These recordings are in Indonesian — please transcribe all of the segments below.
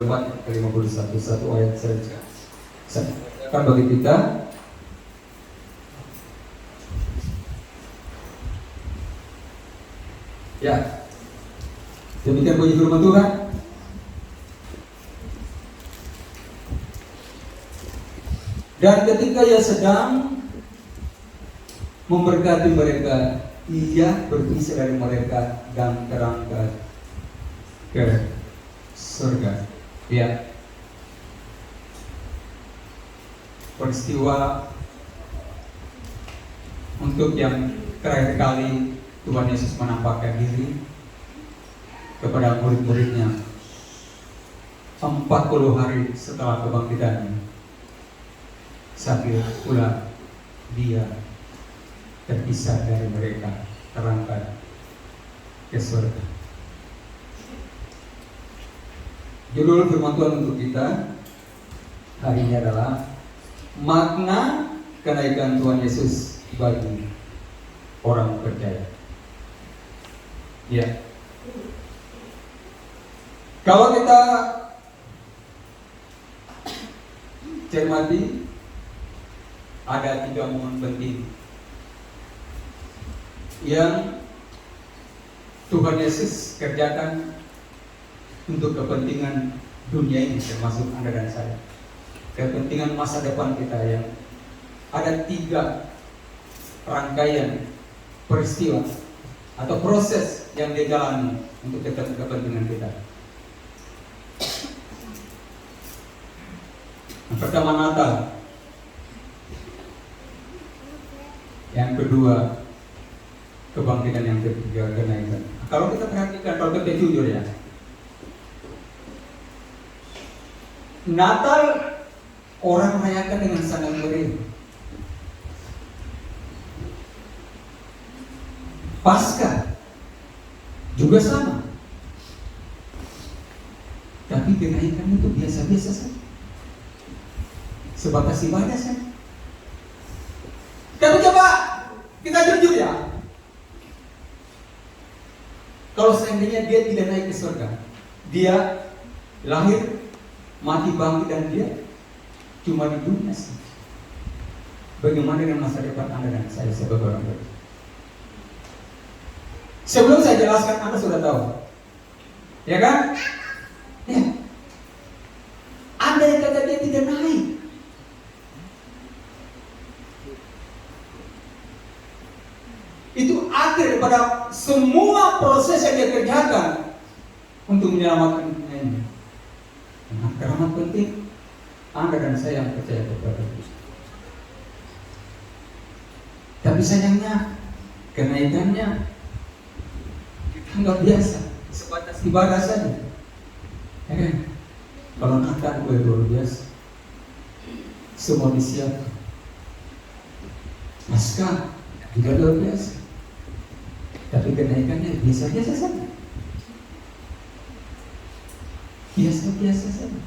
teman ke-51, satu ayat saja. Saya akan bagi kita. Ya, demikian bunyi firman Tuhan. Dan ketika ia sedang memberkati mereka, ia berpisah dari mereka dan terangkat ke surga. Ya, peristiwa untuk yang terakhir kali Tuhan Yesus menampakkan diri kepada murid-muridnya 40 hari setelah kebangkitannya. Sambil pula dia terpisah dari mereka, terangkat ke surga. Judul firman Tuhan untuk kita hari ini adalah makna kenaikan Tuhan Yesus bagi orang percaya. Ya, kalau kita cermati, ada 3 momen penting yang Tuhan Yesus kerjakan untuk kepentingan dunia ini, termasuk Anda dan saya, kepentingan masa depan kita. Yang ada 3 rangkaian peristiwa atau proses yang dia jalani untuk kepentingan kita. Yang pertama Natal, yang kedua kebangkitan, yang ketiga kenaikan. Kalau kita perhatikan, kalau kita jujur ya, Natal orang merayakan dengan sangat meriah. Paskah juga sama. Tapi kenaikan itu biasa-biasa saja, sebatas ibadah saja. Tapi coba kita jujur ya, kalau seandainya dia tidak naik ke surga, dia lahir, mati, bangkit, dan dia cuma di dunia sih, bagaimana dengan masa depan Anda dan saya sebagai orang percaya? Sebelum saya jelaskan, Anda sudah tahu, ya kan? Ya. Anda yang kata dia tidak naik, itu akhir pada semua proses yang dia kerjakan untuk menyelamatkan dunia ini. Nah, teramat penting Anda dan saya yang percaya kepada Kristus. Tapi sayangnya kenaikannya anggap biasa, sebatas ibadah saja. Ya kan? Kalau Natal gue luar biasa, semua disiapkan. Paskah juga luar biasa, tapi kenaikannya biasa-biasa saja. Biasa-biasa saja.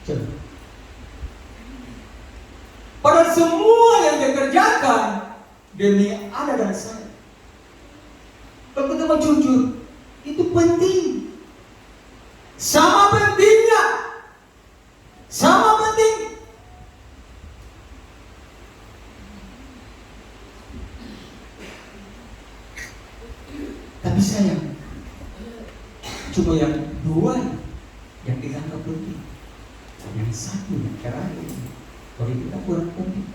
Coba. Padahal semua yang dia kerjakan demi Anda dan saya, kalau kita mau jujur, itu penting. Sama pentingnya, sama penting. Tapi sayang, cuma yang 2 yang dianggap penting, yang 1 yang terakhir bagi kita kurang penting.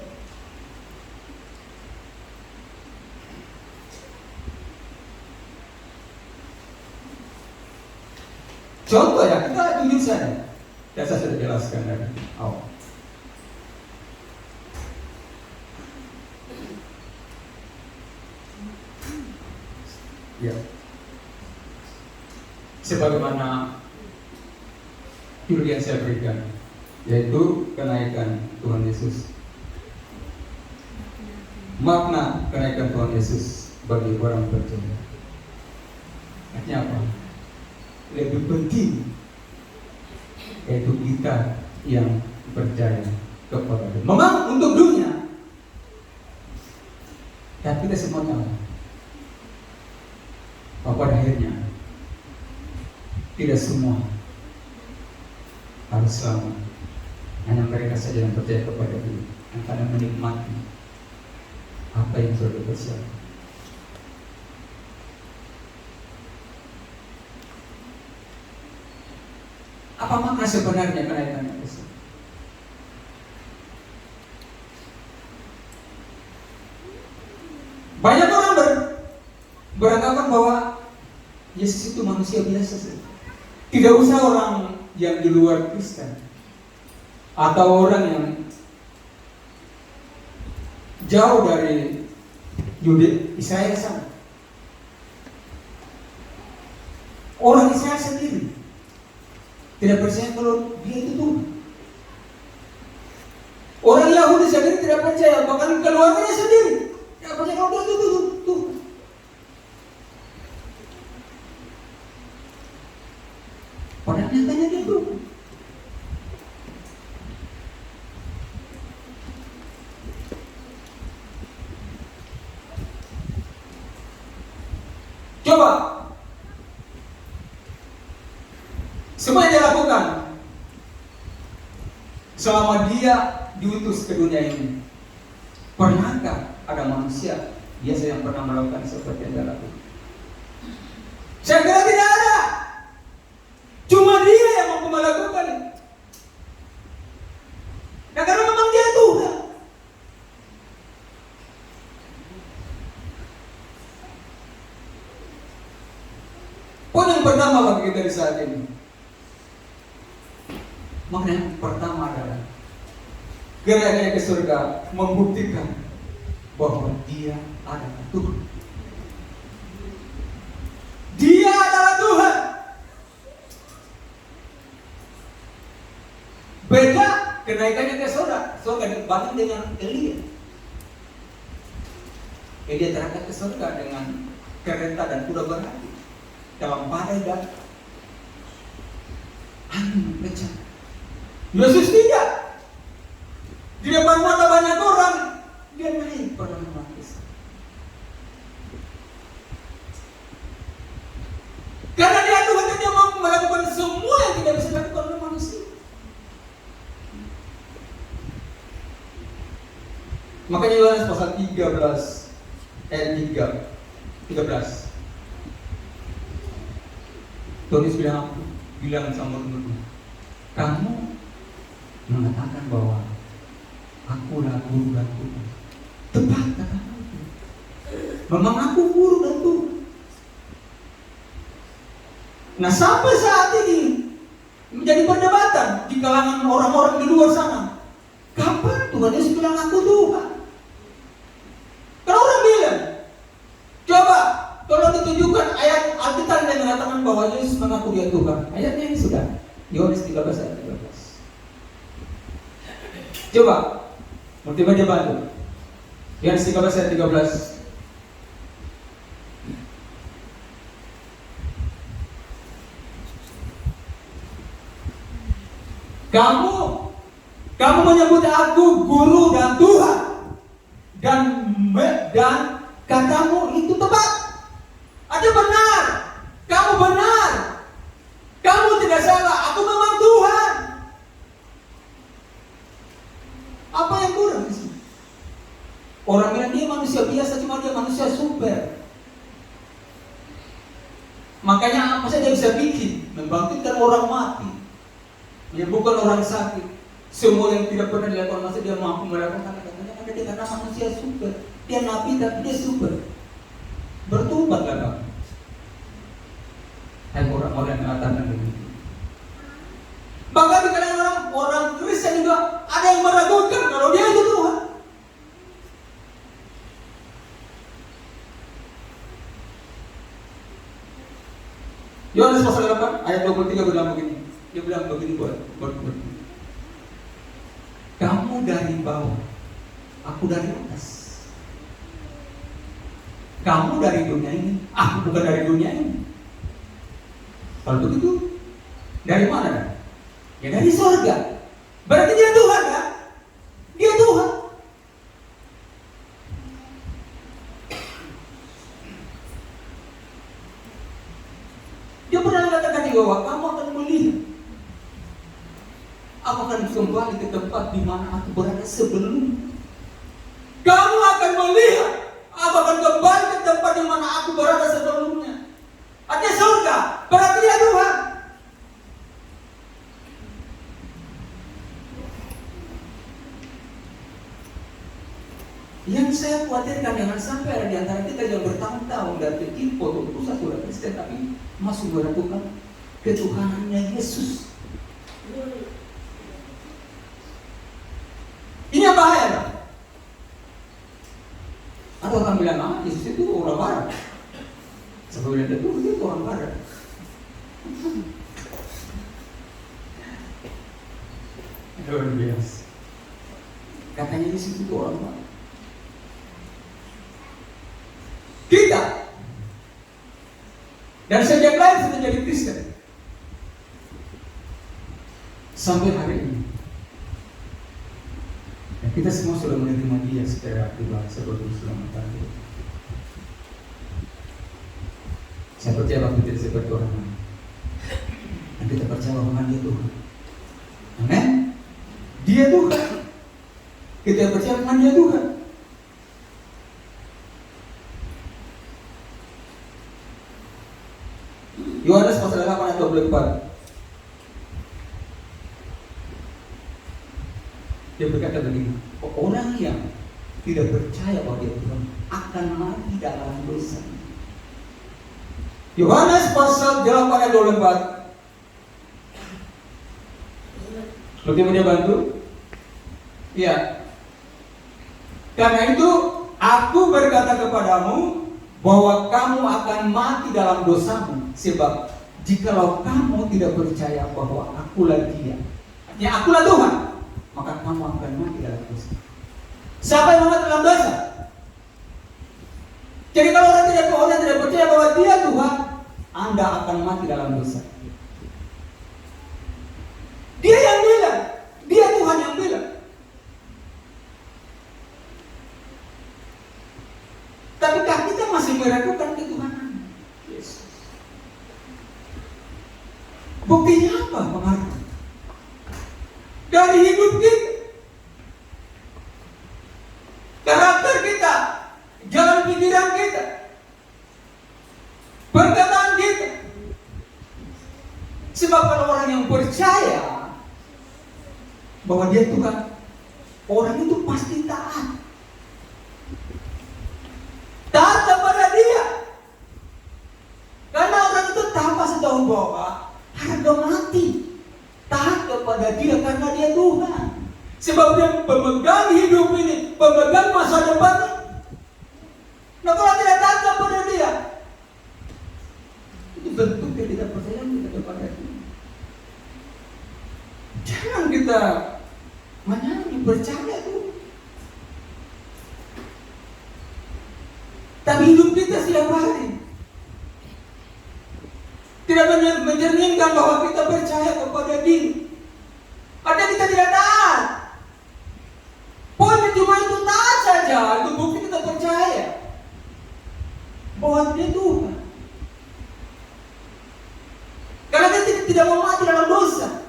Contoh ya, kita jujur saja. Saya sudah jelaskan dari awal. Ya, sebagaimana judul yang saya berikan, yaitu kenaikan Tuhan Yesus. Makna kenaikan Tuhan Yesus bagi orang percaya. Artinya apa? Lebih penting, yaitu kita yang percaya kepada Dia. Memang untuk dunia, tapi kita semua tahu bahwa pada akhirnya tidak semua harus selamat. Hanya mereka saja yang percaya kepada Dia, yang akan menikmati apa yang sudah dipersiapkan. Apa makna sebenarnya kenaikan yang besar? Banyak orang beranggapan bahwa Yesus itu manusia biasa saja. Tidak usah orang yang di luar Kristen atau orang yang jauh dari Israel sana. Orang Israel sendiri tidak percaya kalau Dia itu Tuhan. Orang Yahudi sendiri tidak percaya, bahkan keluarganya sendiri tidak percaya kalau Dia itu Tuhan. Padahal nyatanya Dia Tuhan. Coba semua yang Dia lakukan selama Dia diutus ke dunia ini, pernahkah ada manusia biasa yang pernah melakukan seperti yang Dia lakukan? Saya kira tidak ada. Cuma Dia yang mampu melakukan. Nah, karena memang Dia Tuhan. Poin yang pertama bagi kita di saat ini, makna yang pertama adalah geraknya ke surga membuktikan bahwa Dia adalah Tuhan. Dia adalah Tuhan. Beda kenaikannya ke surga. Surga dibanding dengan Elia. Elia terangkat ke surga dengan kereta dan kuda berapi dalam badai dan angin pecah. Yesus tidak. Di depan mata banyak orang, Dia naik pada baptis. Karena Dia Tuhan, Dia mampu melakukan semua yang tidak bisa dilakukan oleh manusia. Makanya Yohanes pasal 13 ayat 13. Tuhan bilang sama teman-teman, kamu mengatakan bahwa akulah guru dan Tuhan. Tepat kata-kata itu. Memang aku guru dan Tuhan. Nah, sampai saat ini menjadi perdebatan di kalangan orang-orang di luar sana. Kapan Tuhan Yesus bilang aku Tuhan? Kalau orang bilang, coba tolong ditunjukkan ayat Alkitab yang mengatakan bahwa Yesus mengaku Dia Tuhan. Ayatnya ini sudah Yohanes 13 ayat 13. Coba multimedia bantu. Yohanes 13 ayat 13. Kamu menyebut aku guru dan Tuhan, dan katamu itu tepat. Ada benar. Kamu benar. Kamu tidak salah. Aku memang Tuhan. Apa yang kurang di sini? Orang bilang dia manusia biasa, cuma dia manusia super. Makanya apa saja dia bisa bikin, membangkitkan orang mati, menyembuhkan orang sakit. Semua yang tidak pernah dilakukan manusia dia mampu melakukan. Katanya ada dia karena manusia super. Dia nabi tapi dia super. Bertobatlah kamu. Hai orang-orang yang mengatakan begitu. Bahkan di kalangan orang Kristen juga ada yang meragukan kalau Dia itu Tuhan. Yohanes pasal 8 ayat 23 bilang begini. Dia bilang begini buat kamu dari bawah, aku dari atas. Kamu dari dunia ini, aku bukan dari dunia ini. Kalau begitu, dari mana? Ya dari surga. Berarti Dia Tuhan kan? Dia Tuhan. Dia pernah mengatakan di bawah, kamu akan melihat Aku akan kembali ke tempat di mana aku berada sebelumnya. Kamu akan melihat, aku akan kembali ke tempat di mana aku berada sebelumnya. Artinya surga, berarti dia Tuhan. Yang saya khawatirkan jangan sampai ada di antara kita yang bertahun-tahun dari info atau pusat sudah Kristen tapi masih meragukan ketuhanannya Yesus. Ini yang bahaya, Pak. Atau orang bilang, Yesus itu orang barat. Saya bilang, itu orang barat. Luar biasa. Katanya Yesus itu orang barat. Kita dan sejak lahir sudah jadi Kristen sampai hari ini. Dan kita semua sudah menerima Dia secara pribadi sebagai keselamatan. Saya percaya bahwa kita seperti orang lain. Dan kita percaya bahwa Dia Tuhan. Amin. Dia Tuhan. Kita percaya bahwa Dia Tuhan. Yohanes pasal 8 ayat 24. Dia berkata begini, orang yang tidak percaya bahwa Dia Tuhan akan mati dalam dosa. Yohanes pasal 8 ayat 24. Bagaimana dia bantu? Ya. Karena itu aku berkata kepadamu bahwa kamu akan mati dalam dosamu, sebab jikalau kamu tidak percaya bahwa akulah Dia, artinya akulah Tuhan, maka kamu akan mati dalam dosa. Siapa yang mati dalam dosa? Jadi kalau orang tidak percaya bahwa Dia Tuhan, Anda akan mati dalam dosa. Dia yang bilang, Dia Tuhan yang bilang. Tapikah kita masih meragukan ketuhanan Yesus? Buktinya apa, pengaruh? Dari hidup kita, karakter kita, jalan pikiran kita, perkataan kita. Sebab kalau orang yang percaya bahwa Dia Tuhan, orang itu pasti taat. Taat kepada Dia. Karena orang itu tanpa tahu bahwa harga mati. Taat kepada Dia karena Dia Tuhan. Sebab Dia pemegang hidup ini, pemegang masa depan ini. Nah kalau tidak taat kepada Dia, itu bentuk ketidakpercayaan kita kepada Dia. Jangan kita menyanyi percaya tuh. Tapi hidup kita setiap hari tidak mencerminkan bahwa kita percaya kepada Dia. Karena kita tidak taat. Poinnya cuma itu, taat saja. Itu bukti kita percaya bahwa Dia Tuhan. Karena kita tidak mau mati dalam dosa.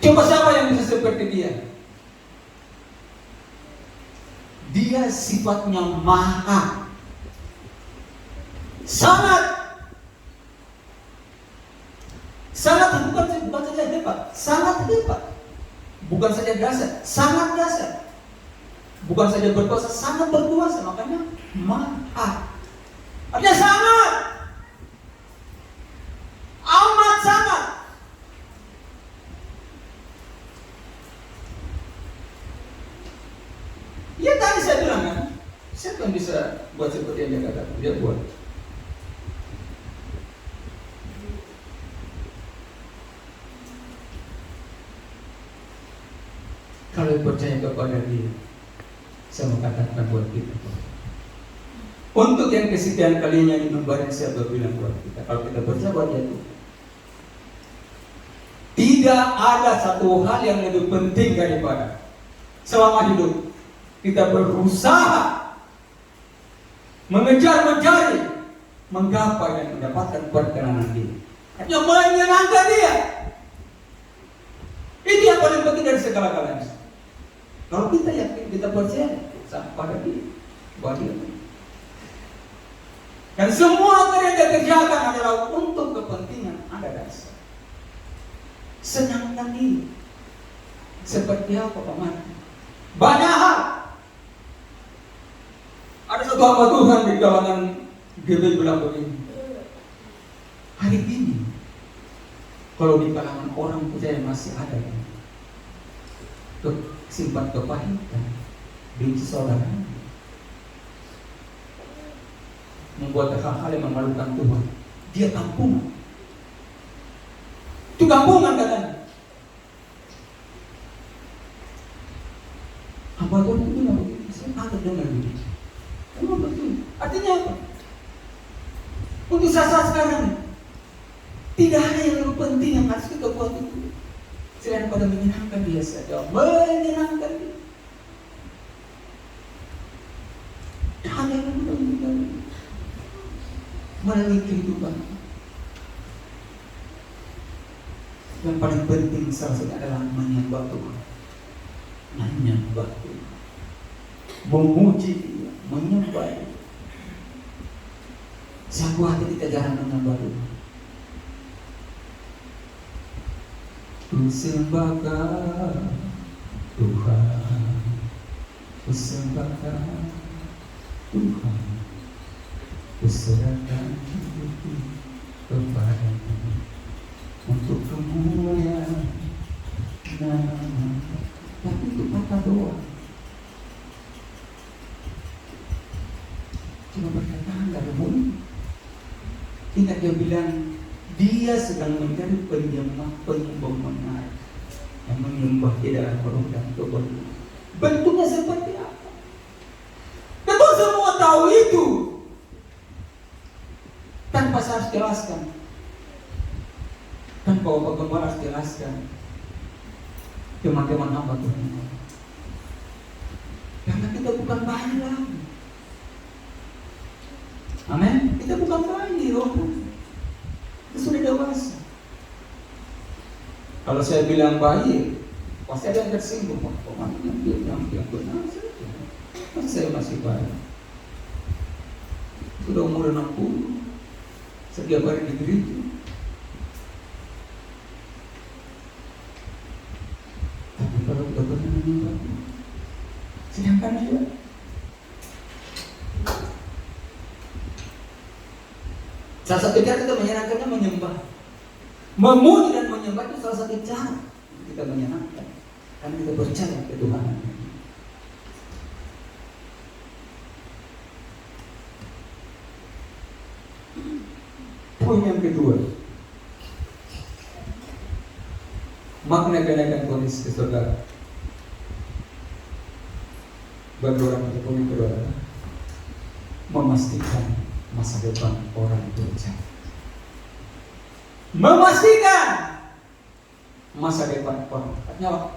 Coba siapa yang bisa seperti Dia? Dia sifatnya maha, sangat bukan saja hebat, sangat hebat. Bukan saja dasar, sangat dasar. Bukan saja berkuasa, sangat berkuasa. Makanya maha. Artinya sangat, amat sangat. Ya tadi saya bilang kan, siapa yang bisa buat seperti yang dia katakan? Dia buat. Kalau percaya kepada Dia, saya mau katakan buat kita. Untuk yang kesekian kalinya ini membayar, saya berbilang buat kita, kalau kita percaya bahwa Dia itu, tidak ada satu hal yang lebih penting daripada selama hidup kita berusaha mengejar-mencari menggapai dan mendapatkan perkenanan dia. Yang menyenangkan dia. Itu yang paling penting dari segala-galanya. Kalau kita yakin, kita percaya pada dia, bahwa dia. Dan semua yang dia kerjakan adalah untuk kepentingan Anda dan saya. Senangkan dia. Seperti apa paman? Banyak hal. Ada satu hamba Tuhan di kalangan GB bilang begini. Hari ini, kalau di kalangan orang percaya masih ada yang simpan kepahitan, benci saudara, membuat hal-hal yang memalukan Tuhan. Dia kampungan. Itu kampungan katanya. Hamba Tuhan itu bilang begini, saya kaget dengar begini. Emang betul. Artinya apa? Untuk saat-saat sekarang tidak ada yang lebih penting yang harus kita buat itu selain pada menyenangkan dia saja. Menyenangkan dia. Hanya yang mudah-mudahan melalui kehidupan. Yang paling penting salah satunya adalah menyembah Tuhan. Menyembah Tuhan. Memuji dia, menyembah dia. Satu hati kita jarang menyembah Tuhan. Kusembahkan Tuhan, kusembahkan Tuhan, kuserahkan hidupku kepadamu untuk kemuliaan nama. Tapi itu kata doa. Cuma perkataan gak ada bunyi. Ingat dia bilang, dia sedang mencari penyembah benar yang menyembah di dalam roh dan kebenaran. Bentuknya seperti apa? Kita semua tahu itu. Tanpa saya harus jelaskan. Tanpa Bapak Gembala harus jelaskan. Teman-teman hamba Tuhan. Karena kita bukan bayi lagi. Amin. Kita bukan bayi, Roh. Kita sudah dewasa. Kalau saya bilang bayi, pasti ada yang tersinggung. Pokoknya dia bilang benar saja. Kan saya masih bayi. Sudah umur 60. Setiap hari di gereja. Tapi kalau kita pernah menyembah, sedangkan dia salah satu cara kita menyenangkannya menyembah. Memuji dan menyembah itu salah satu cara kita menyenangkan. Karena kita percaya ke Tuhan. Poin yang kedua, makna kenaikan Tuhan ke surga. Bagi orang poin yang kedua adalah memastikan masa depan orang percaya. Memastikan masa depan orang. Artinya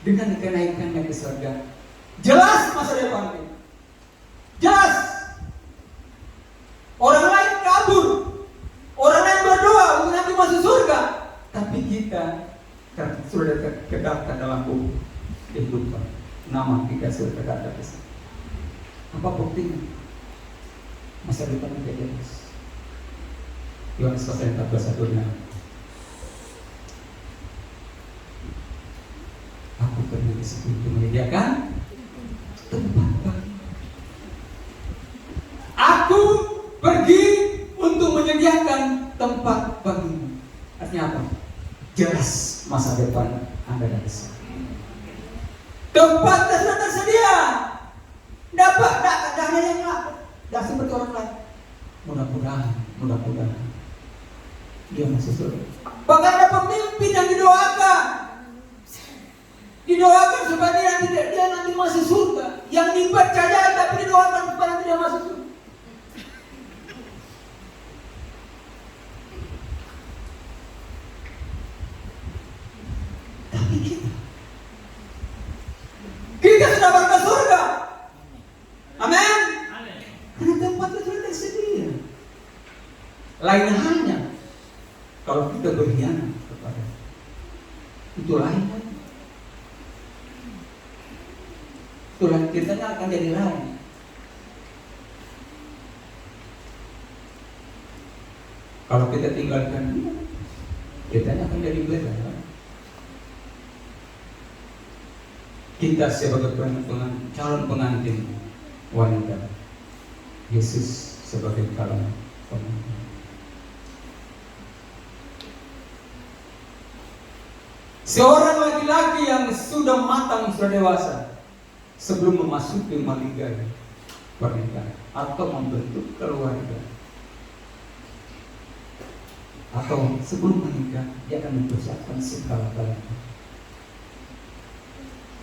dengan kenaikannya ke surga, jelas masa depannya. Jelas. Orang lain kabur, orang lain berdoa untuk nanti masuk surga, tapi kita sudah terdaftar dalam buku kehidupan. Nama kita sudah terdaftar di sana. Apa buktinya? Masa depan kita jelas. Yohanes pasal 14:1. Aku pergi ke situ untuk menyediakan tempat bagi. Aku pergi untuk menyediakan tempat bagimu. Artinya apa? Jelas masa depan Anda dan saya. Tempat sudah tersedia. Dapat, tak hanya yang lain. Tidak seperti orang lain. Mudah-mudahan dia masuk surga. Bahkan ada pemimpin yang didoakan supaya dia nanti masuk surga. Yang dipercaya tapi didoakan supaya nanti dia masuk surga. Tapi kita sudah berke surga. Amin. Karena tempatnya sudah tersedia. Lain halnya kalau kita berkhianat kepada itu lain kan? Itu lain, ceritanya akan jadi lain. Kalau kita tinggalkan dia, ceritanya akan jadi beda. Kita sebagai calon pengantin wanita, Yesus sebagai calon pengantin. Seorang laki-laki yang sudah matang, sudah dewasa, sebelum memasuki maligai pernikahan atau membentuk keluarga, atau sebelum menikah, dia akan mempersiapkan segala-galanya.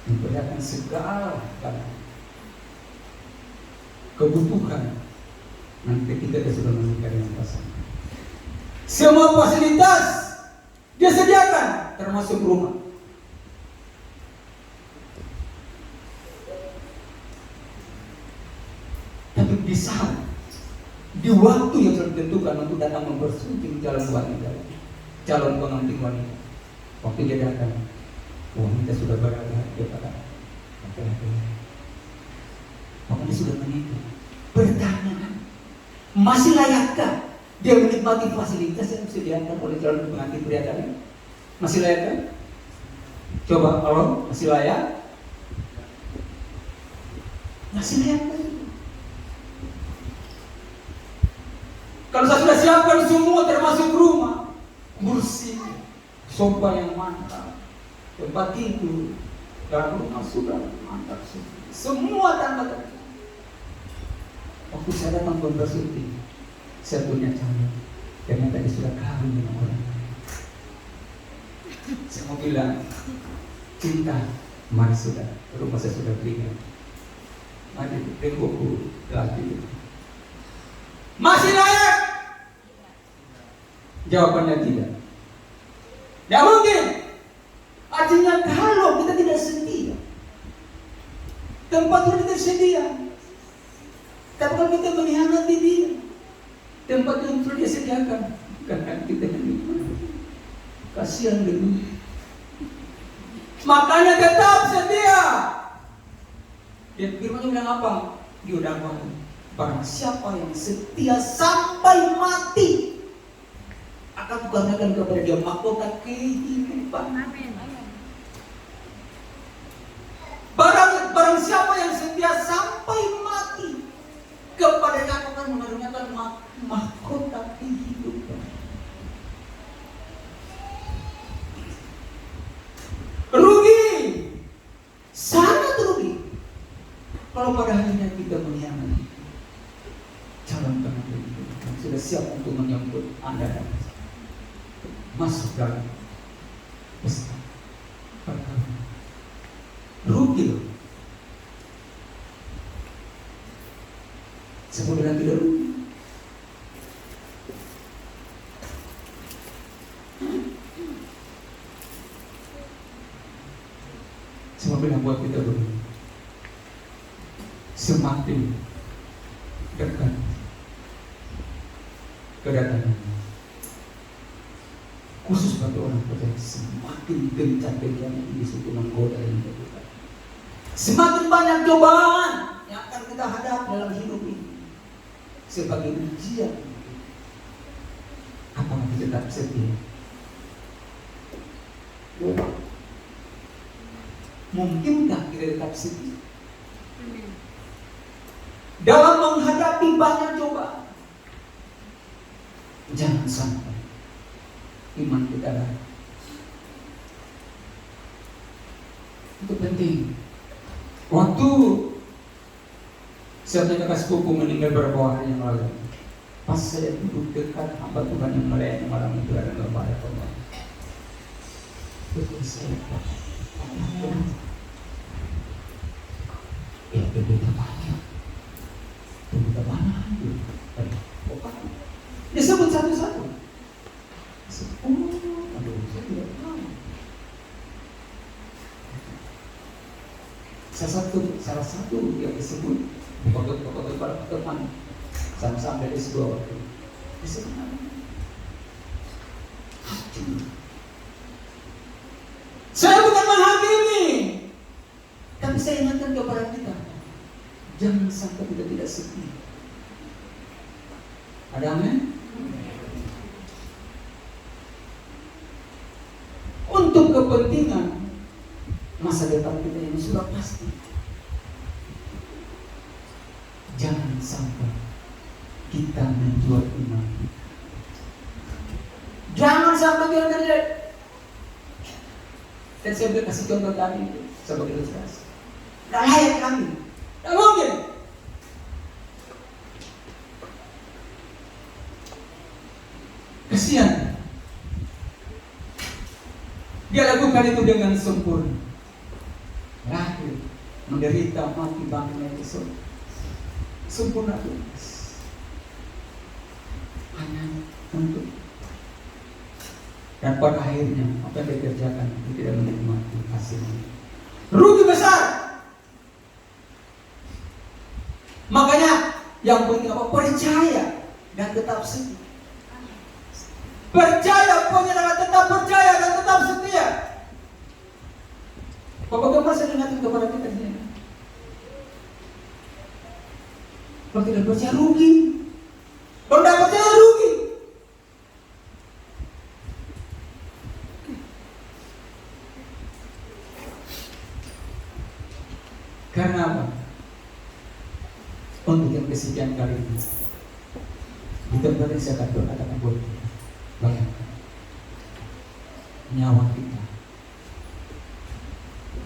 Memperlihatkan segala kebutuhan nanti ketika dia sudah menikah dengan pasangan. Semua fasilitas dia sediakan, termasuk rumah. Tapi di saat, di waktu yang sudah ditentukan untuk datang mempersunting calon wanita, calon pengantin wanita, waktu dia datang, wanita sudah berada pada laki-laki. Maka dia sudah menikah. Bertanya, masih layakkah dia menikmati fasilitas yang disediakan oleh calon pengantin pria tadi? Masih layakkah? Coba kalau masih layak, masih layakkah? Kalau saya sudah siapkan semua termasuk rumah, bersih, sofa yang mantap, tempat tidur, dan rumah sudah mantap semua tambah. Waktu saya datang bersunting, saya punya calon, ternyata dia sudah kawin dengan orang lain. Saya mau bilang, cinta, mari sudah, rumah saya sudah berikan. Mari tengokku lagi. Masih layak? Jawabannya tidak. Tidak mungkin. Artinya kalau kita tidak setia, tempat yang tersedia. Tapi kalau kita mengkhianati dia, tempat yang sudah disediakan, bukan kita yang nikmati. Kasihan dulu. Makanya tetap setia. Dia firman bilang apa? Dia udah ngomong, barang siapa yang setia sampai mati akan kukarnakan kepada dia mahkota kehidupan. Amin. Barang siapa yang setia sampai mati, kepada dia akan mengaruniakan mahkota kehidupan. Rugi, sangat rugi kalau pada akhirnya kita mengkhianati calon pengantin yang sudah siap untuk menyambut Anda dan masuk dalam pesta perkawinan. Rugi loh. Saya bilang tidak rugi. Saya bilang buat kita begini, semakin dekat kedatangan, khusus bagi orang percaya, semakin gencar-gencar di situ menggoda dan menggoda. Semakin banyak cobaan yang akan kita hadapi dalam hidup ini sebagai ujian. Apakah kita tetap setia? Mungkinkah kita tetap setia dalam menghadapi banyak cobaan? Jangan sampai iman kita ada. Itu penting. Waktu saya punya sepupu meninggal beberapa hari yang lalu, pas saya duduk dekat hamba Tuhan yang melayani malam itu ada kepada Tuhan. Terus saya berbeda banyak. Berbeda banyak. Dia sebut satu-satu. Aduh, saya tidak tahu. Salah satu yang disebut pokok-pokok para teman sama-sama dari S2 waktu. Saya bukan menghakimi, tapi saya ingatkan kepada kita, jangan sampai kita tidak setia. Ada amin? Untuk kepentingan masa depan kita ini sudah pasti. Jangan sampai kita menjual iman. Jangan sampai kita terjadi. Dan saya boleh kasih contoh tadi sebagai ilustrasi. Tidak layak kami. Tidak mungkin. Kasihan. Dia lakukan itu dengan sempurna. Lahir, menderita, mati, bangkit lagi sempurna tugas. Hanya untuk. Dan pada akhirnya apa yang dikerjakan itu tidak menikmati hasilnya. Rugi besar. Makanya yang penting apa? Percaya dan tetap setia. Percaya, pokoknya adalah tetap percaya dan tetap setia. Bagaimana saya ingatkan kepada kita ini? Kalau tidak percaya rugi. Kalau tidak percaya rugi. Karena apa? Untuk yang kesekian kali ini, di tempat yang saya katakan buat kita, bayangkan nyawa kita,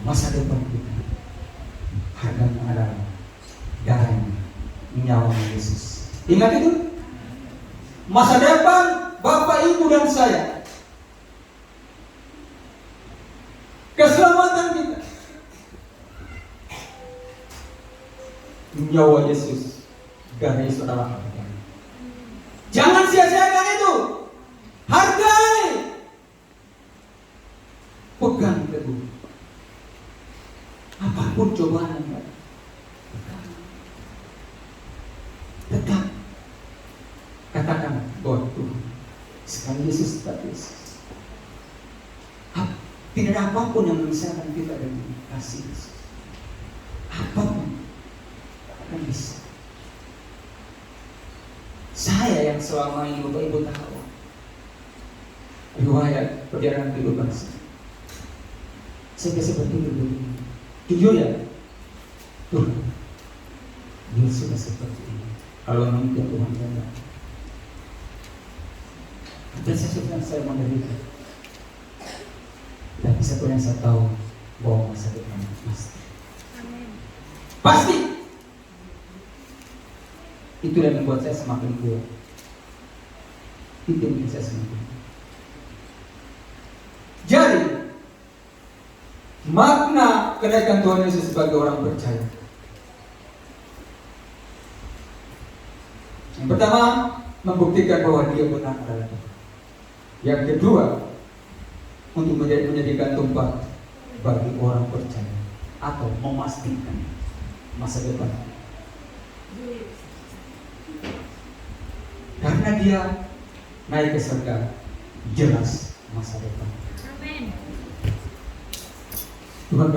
masa depan kita, harganya adalah darahnya, nyawa Yesus. Ingat itu? Masa depan Bapak, Ibu, dan saya, keselamatan kita, nyawa Yesus, darah Yesus adalah harganya. Jangan sia-siakan itu. Hargai. Pegang teguh. Apapun cobaan yang ada, tetap katakan bahwa Tuhan sekali Yesus tetap Yesus. Tidak ada apapun yang memisahkan kita dari kasih Yesus. Apapun akan bisa. Saya yang selama ini Bapak Ibu tahu riwayat perjalanan kehidupan saya seperti itu begini. Jujur ya, Tuhan, dia sudah seperti ini. Kalau mungkin Tuhan tidak, dan saya menderita. Tapi satu yang saya tahu bahwa masa depan pasti. Pasti. Itu yang membuat saya semakin kuat. Itu yang membuat saya semakin kuat. Jadi makna kenaikan Tuhan Yesus sebagai orang percaya. Yang pertama, membuktikan bahwa dia benar adalah Tuhan. Yang kedua, untuk menjadikan tempat bagi orang percaya atau memastikan masa depan. Karena dia naik ke surga, jelas masa depan. Amin. Tuhan